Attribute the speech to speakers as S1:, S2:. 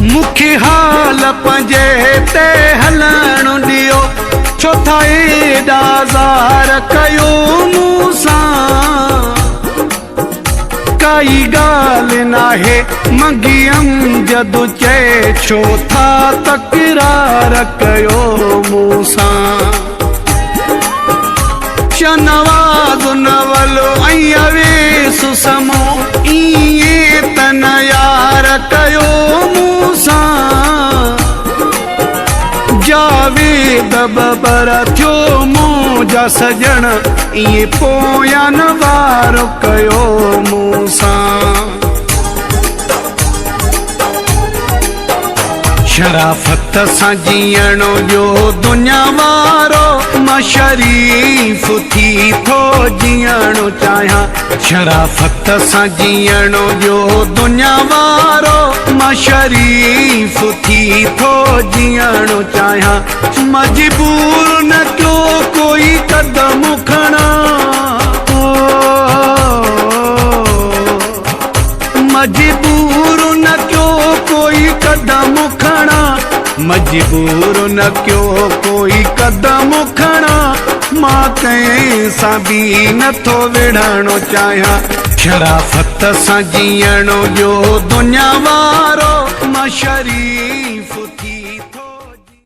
S1: मुखी हाल पंजे ते हलण दियो, छो था एडा ज़ार कयो मूसां। काई गाल नाहे मंगियम जदु चे, छो था तकरार कयो मूसां। शनवाज़ नवलो अवे सुसमो इए तन यार कयो मूसां। जावेद बबर थियो मुंहिंजा सजण, इए पोयन वार कयो मूसां। शराफत सां जीअण जो दुनिया वारो, मां शरीफ़ थी थो जीअण चाहियां। शराफत सां जीअण जो दुनिया वारो, मां शरीफ़ थी थो जीअण चाहियां। मजबूर न थियो कोई कदम खणा, मजबूर न क्यों कोई कदम खणा, मजबूर न क्यों कोई कदम खणा। मां कंहिं सां बि नथो विढ़णो चाहियां। शराफत सां जीअण जो दुनिया वारो, मां शरीफ़ थी